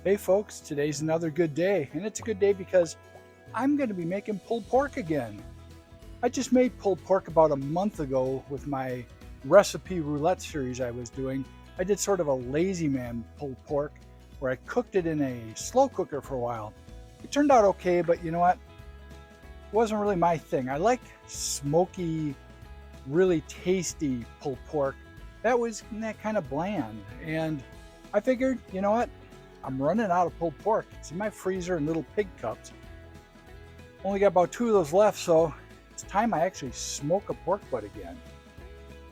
Hey folks, today's another good day, and it's a good day because I'm going to be making pulled pork again. I just made pulled pork about a month ago with my recipe roulette series I was doing. I did sort of a lazy man pulled pork where I cooked it in a slow cooker for a while. It turned out okay, but you know what? It wasn't really my thing. I like smoky, really tasty pulled pork. That was that kind of bland, and I figured, you know what? I'm running out of pulled pork. It's in my freezer in little pig cups. Only got about two of those left, so it's time I actually smoke a pork butt again.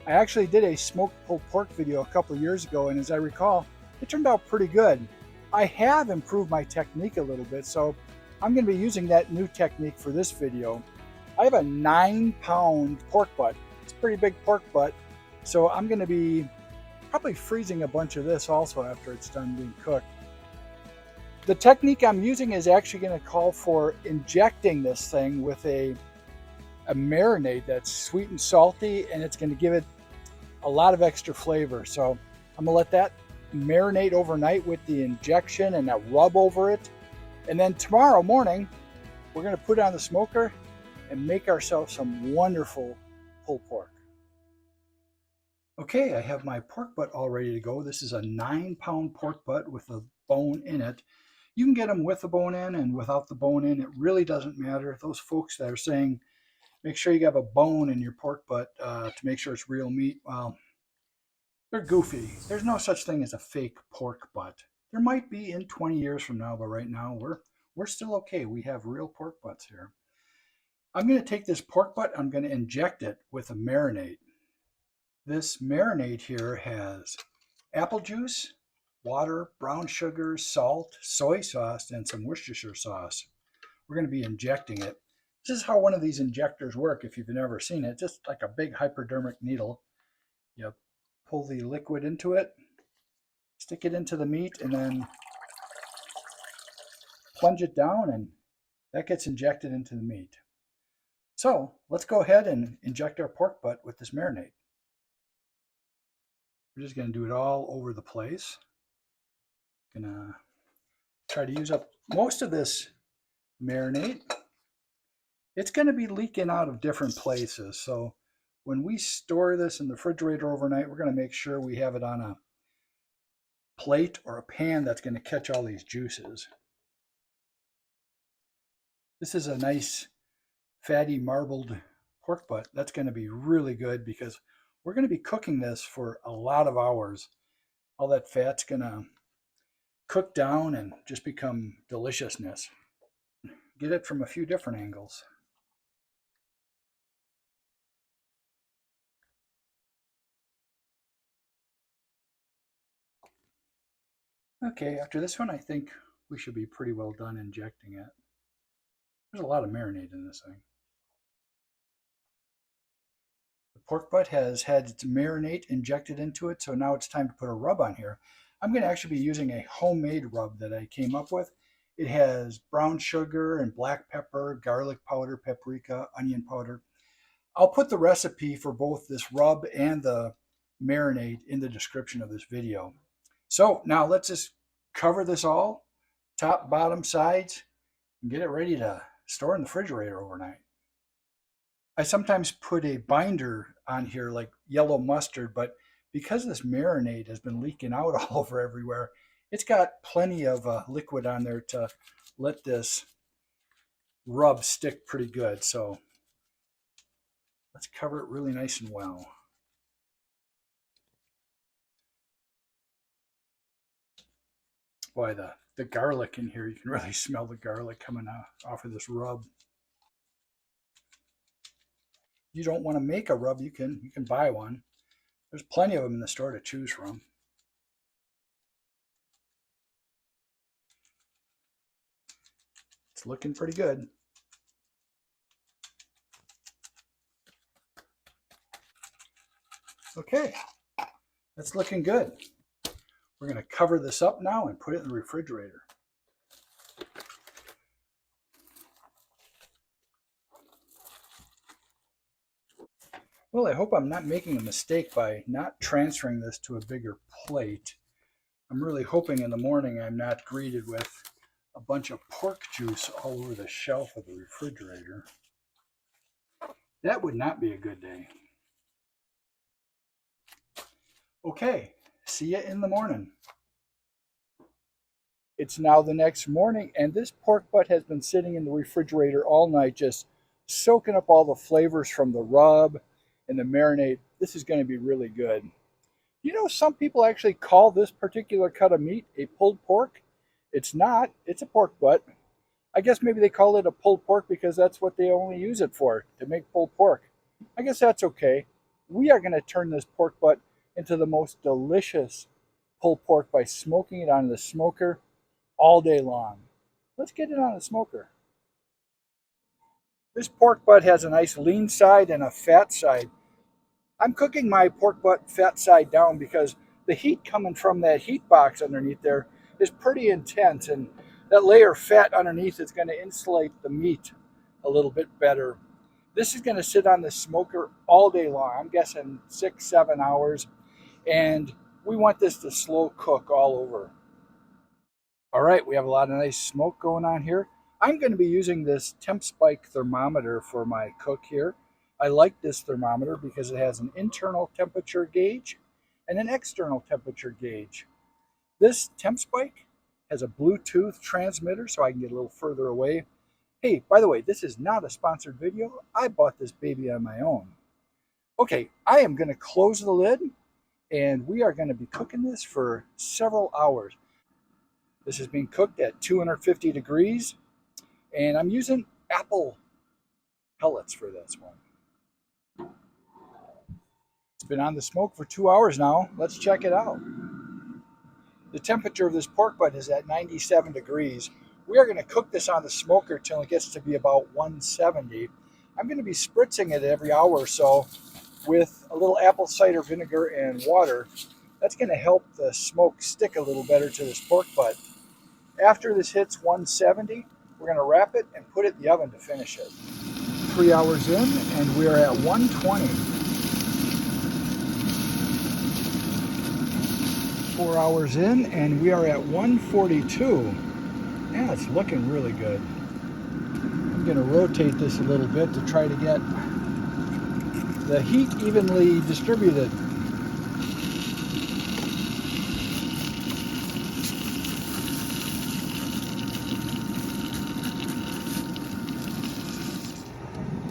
I actually did a smoked pulled pork video a couple of years ago, and as I recall, it turned out pretty good. I have improved my technique a little bit, so I'm going to be using that new technique for this video. I have a 9-pound pork butt. It's a pretty big pork butt, so I'm going to be probably freezing a bunch of this also after it's done being cooked. The technique I'm using is actually going to call for injecting this thing with a marinade that's sweet and salty, and it's going to give it a lot of extra flavor. So I'm going to let that marinate overnight with the injection and that rub over it. And then tomorrow morning, we're going to put it on the smoker and make ourselves some wonderful pulled pork. Okay, I have my pork butt all ready to go. This is a 9-pound pork butt with a bone in it. You can get them with the bone in and without the bone in. It really doesn't matter. Those folks that are saying, make sure you have a bone in your pork butt to make sure it's real meat, well, they're goofy. There's no such thing as a fake pork butt. There might be in 20 years from now, but right now we're still okay. We have real pork butts here. I'm going to take this pork butt, I'm going to inject it with a marinade. This marinade here has apple juice, water, brown sugar, salt, soy sauce, and some Worcestershire sauce. We're going to be injecting it. This is how one of these injectors work if you've never seen it. Just like a big hypodermic needle. You pull the liquid into it, stick it into the meat, and then plunge it down, and that gets injected into the meat. So let's go ahead and inject our pork butt with this marinade. We're just going to do it all over the place. Gonna try to use up most of this marinade. It's going to be leaking out of different places. So when we store this in the refrigerator overnight, we're going to make sure we have it on a plate or a pan that's going to catch all these juices. This is a nice fatty marbled pork butt. That's going to be really good because we're going to be cooking this for a lot of hours. All that fat's going to cook down and just become deliciousness. Get it from a few different angles. Okay, after this one, I think we should be pretty well done injecting it. There's a lot of marinade in this thing. The pork butt has had its marinade injected into it, so now it's time to put a rub on here. I'm going to actually be using a homemade rub that I came up with. It has brown sugar and black pepper, garlic powder, paprika, onion powder. I'll put the recipe for both this rub and the marinade in the description of this video. So now let's just cover this all, top, bottom, sides, and get it ready to store in the refrigerator overnight. I sometimes put a binder on here like yellow mustard, but because this marinade has been leaking out all over everywhere, it's got plenty of liquid on there to let this rub stick pretty good. So let's cover it really nice and well. Boy, the garlic in here, you can really smell the garlic coming off of this rub. You don't want to make a rub, you can buy one. There's plenty of them in the store to choose from. It's looking pretty good. Okay, that's looking good. We're going to cover this up now and put it in the refrigerator. Well, I hope I'm not making a mistake by not transferring this to a bigger plate. I'm really hoping in the morning I'm not greeted with a bunch of pork juice all over the shelf of the refrigerator. That would not be a good day. Okay, see you in the morning. It's now the next morning, and this pork butt has been sitting in the refrigerator all night, just soaking up all the flavors from the rub and the marinade. This is going to be really good. You know, some people actually call this particular cut of meat a pulled pork. It's not, it's a pork butt. I guess maybe they call it a pulled pork because that's what they only use it for, to make pulled pork. I guess that's okay. We are going to turn this pork butt into the most delicious pulled pork by smoking it on the smoker all day long. Let's get it on the smoker. This pork butt has a nice lean side and a fat side. I'm cooking my pork butt fat side down because the heat coming from that heat box underneath there is pretty intense, and that layer of fat underneath is going to insulate the meat a little bit better. This is going to sit on the smoker all day long. I'm guessing 6, 7 hours, and we want this to slow cook all over. All right, we have a lot of nice smoke going on here. I'm going to be using this temp spike thermometer for my cook here. I like this thermometer because it has an internal temperature gauge and an external temperature gauge. This temp spike has a Bluetooth transmitter so I can get a little further away. Hey, by the way, this is not a sponsored video. I bought this baby on my own. Okay, I am going to close the lid and we are going to be cooking this for several hours. This is being cooked at 250 degrees, and I'm using apple pellets for this one. It's been on the smoke for 2 hours now. Let's check it out. The temperature of this pork butt is at 97 degrees. We are going to cook this on the smoker till it gets to be about 170. I'm going to be spritzing it every hour or so with a little apple cider vinegar and water. That's going to help the smoke stick a little better to this pork butt. After this hits 170, we're going to wrap it and put it in the oven to finish it. 3 hours in, and we are at 120. 4 hours in, and we are at 142. Yeah, it's looking really good. I'm going to rotate this a little bit to try to get the heat evenly distributed.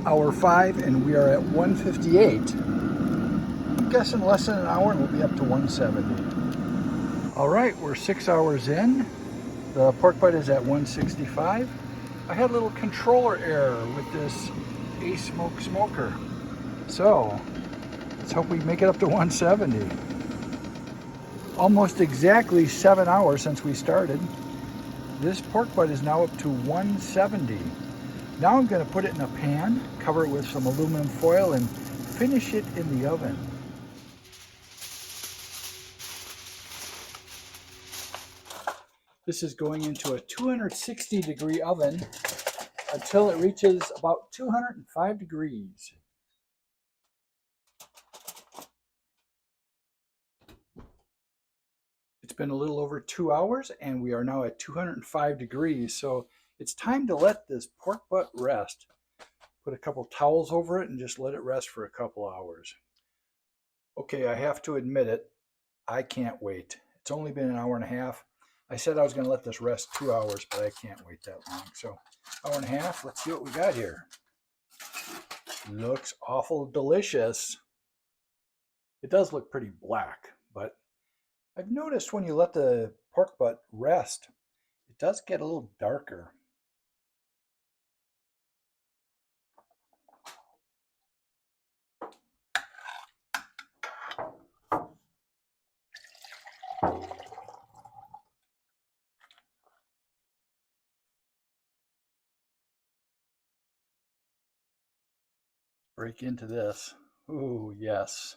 Hour 5, and we are at 158. I'm guessing less than an hour and we'll be up to 170. All right, we're 6 hours in. The pork butt is at 165. I had a little controller error with this A-Smoke smoker. So let's hope we make it up to 170. Almost exactly 7 hours since we started. This pork butt is now up to 170. Now I'm going to put it in a pan, cover it with some aluminum foil, and finish it in the oven. This is going into a 260 degree oven until it reaches about 205 degrees. It's been a little over 2 hours and we are now at 205 degrees. So it's time to let this pork butt rest. Put a couple towels over it and just let it rest for a couple hours. Okay, I have to admit it, I can't wait. It's only been an hour and a half. I said I was going to let this rest 2 hours, but I can't wait that long. So, hour and a half, let's see what we got here. Looks awful delicious. It does look pretty black, but I've noticed when you let the pork butt rest, it does get a little darker. Break into this. Ooh, yes.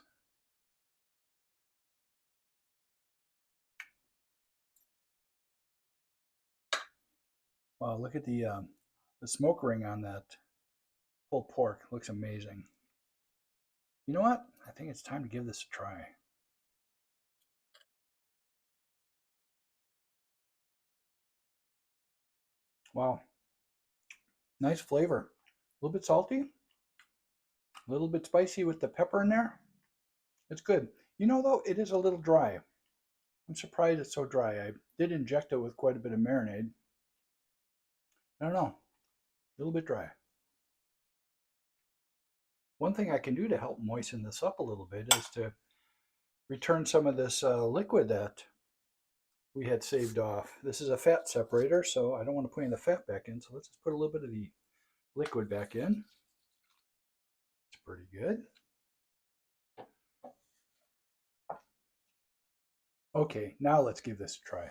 Wow, look at the smoke ring on that pulled pork. Looks amazing. You know what? I think it's time to give this a try. Wow, nice flavor. A little bit salty, a little bit spicy with the pepper in there. It's good. You know, though, it is a little dry. I'm surprised it's so dry. I did inject it with quite a bit of marinade. I don't know, a little bit dry. One thing I can do to help moisten this up a little bit is to return some of this liquid that we had saved off. This is a fat separator, so I don't want to put any of the fat back in. So let's just put a little bit of the liquid back in. It's pretty good. Okay, now let's give this a try.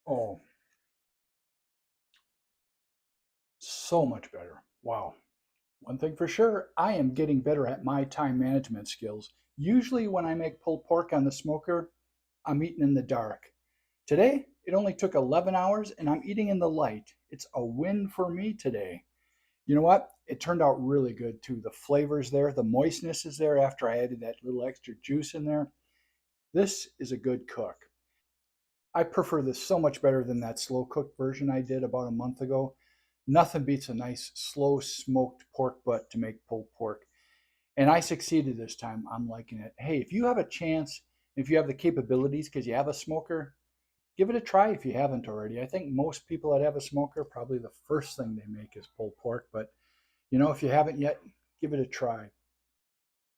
Oh, so much better. Wow. One thing for sure, I am getting better at my time management skills. Usually, when I make pulled pork on the smoker, I'm eating in the dark. Today, it only took 11 hours and I'm eating in the light. It's a win for me today. You know what? It turned out really good too. The flavor's there, the moistness is there after I added that little extra juice in there. This is a good cook. I prefer this so much better than that slow cooked version I did about a month ago. Nothing beats a nice slow smoked pork butt to make pulled pork. And I succeeded this time. I'm liking it. Hey, if you have a chance, if you have the capabilities because you have a smoker, give it a try if you haven't already. I think most people that have a smoker, probably the first thing they make is pulled pork. But if you haven't yet, give it a try.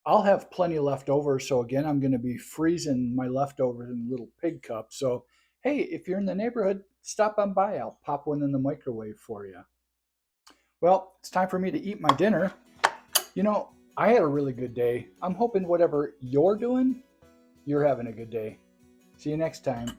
I'll have plenty left over. So again, I'm going to be freezing my leftovers in little pig cups. So hey, if you're in the neighborhood, stop on by. I'll pop one in the microwave for you. Well, it's time for me to eat my dinner. I had a really good day. I'm hoping whatever you're doing, you're having a good day. See you next time.